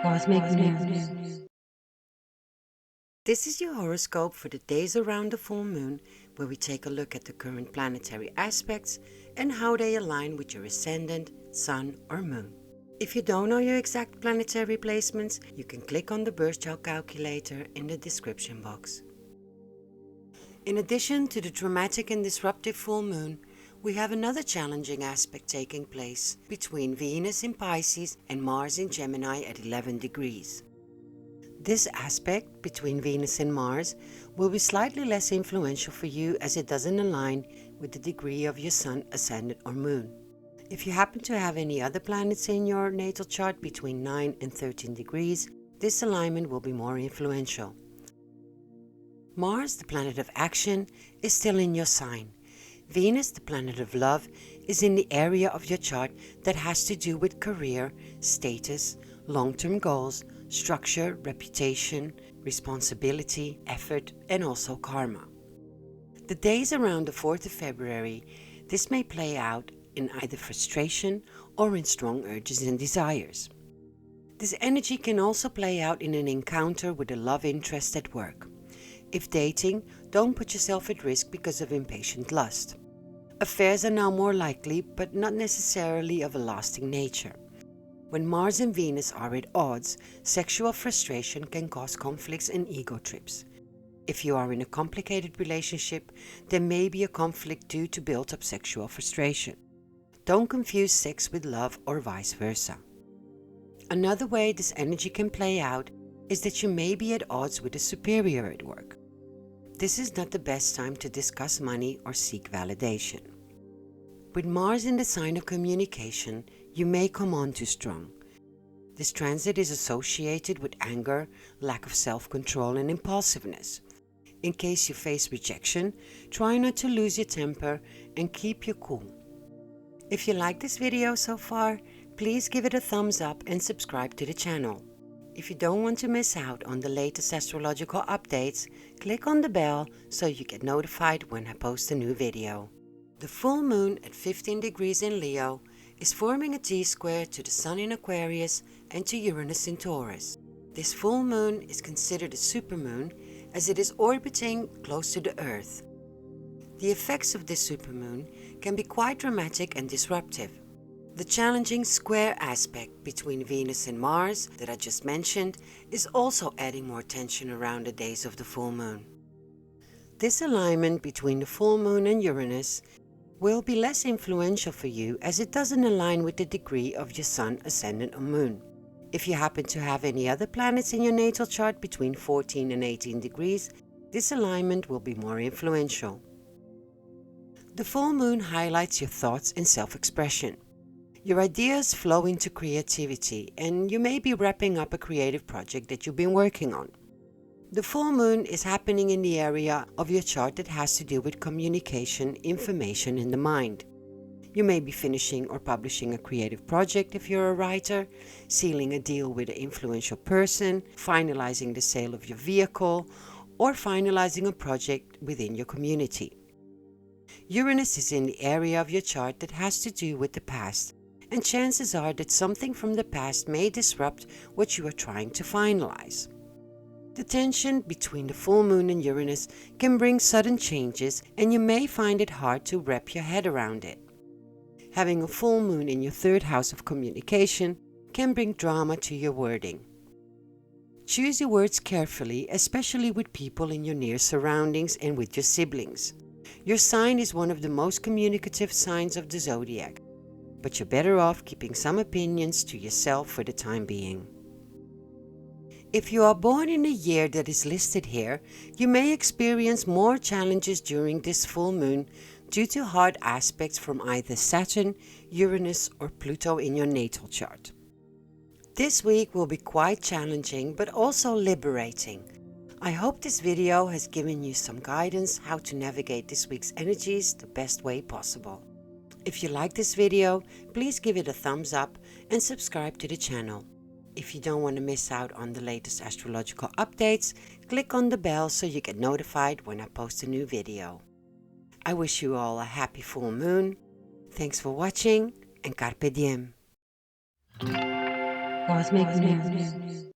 Cosmic News. This is your horoscope for the days around the full moon, where we take a look at the current planetary aspects and how they align with your ascendant, sun or moon. If you don't know your exact planetary placements, you can click on the birth chart calculator in the description box. In addition to the dramatic and disruptive full moon, we have another challenging aspect taking place between Venus in Pisces and Mars in Gemini at 11 degrees. This aspect between Venus and Mars will be slightly less influential for you as it doesn't align with the degree of your sun, ascendant or moon. If you happen to have any other planets in your natal chart between 9 and 13 degrees, this alignment will be more influential. Mars, the planet of action, is still in your sign. Venus, the planet of love, is in the area of your chart that has to do with career, status, long-term goals, structure, reputation, responsibility, effort, and also karma. The days around the 4th of February, this may play out in either frustration or in strong urges and desires. This energy can also play out in an encounter with a love interest at work. If dating, don't put yourself at risk because of impatient lust. Affairs are now more likely, but not necessarily of a lasting nature. When Mars and Venus are at odds, sexual frustration can cause conflicts and ego trips. If you are in a complicated relationship, there may be a conflict due to built-up sexual frustration. Don't confuse sex with love or vice versa. Another way this energy can play out is that you may be at odds with a superior at work. This is not the best time to discuss money or seek validation. With Mars in the sign of communication, you may come on too strong. This transit is associated with anger, lack of self-control and impulsiveness. In case you face rejection, try not to lose your temper and keep your cool. If you like this video so far, please give it a thumbs up and subscribe to the channel. If you don't want to miss out on the latest astrological updates, click on the bell so you get notified when I post a new video. The full moon at 15 degrees in Leo is forming a T-square to the Sun in Aquarius and to Uranus in Taurus. This full moon is considered a supermoon as it is orbiting close to the Earth. The effects of this supermoon can be quite dramatic and disruptive. The challenging square aspect between Venus and Mars that I just mentioned is also adding more tension around the days of the full moon. This alignment between the full moon and Uranus will be less influential for you as it doesn't align with the degree of your sun, ascendant or moon. If you happen to have any other planets in your natal chart between 14 and 18 degrees, this alignment will be more influential. The full moon highlights your thoughts and self-expression. Your ideas flow into creativity and you may be wrapping up a creative project that you've been working on. The full moon is happening in the area of your chart that has to do with communication, information and the mind. You may be finishing or publishing a creative project if you're a writer, sealing a deal with an influential person, finalizing the sale of your vehicle, or finalizing a project within your community. Uranus is in the area of your chart that has to do with the past, and chances are that something from the past may disrupt what you are trying to finalize. The tension between the full moon and Uranus can bring sudden changes and you may find it hard to wrap your head around it. Having a full moon in your third house of communication can bring drama to your wording. Choose your words carefully, especially with people in your near surroundings and with your siblings. Your sign is one of the most communicative signs of the zodiac, but you're better off keeping some opinions to yourself for the time being. If you are born in a year that is listed here, you may experience more challenges during this full moon due to hard aspects from either Saturn, Uranus or Pluto in your natal chart. This week will be quite challenging but also liberating. I hope this video has given you some guidance how to navigate this week's energies the best way possible. If you like this video, please give it a thumbs up and subscribe to the channel. If you don't want to miss out on the latest astrological updates, click on the bell so you get notified when I post a new video. I wish you all a happy full moon. Thanks for watching and carpe diem. Cosmic News.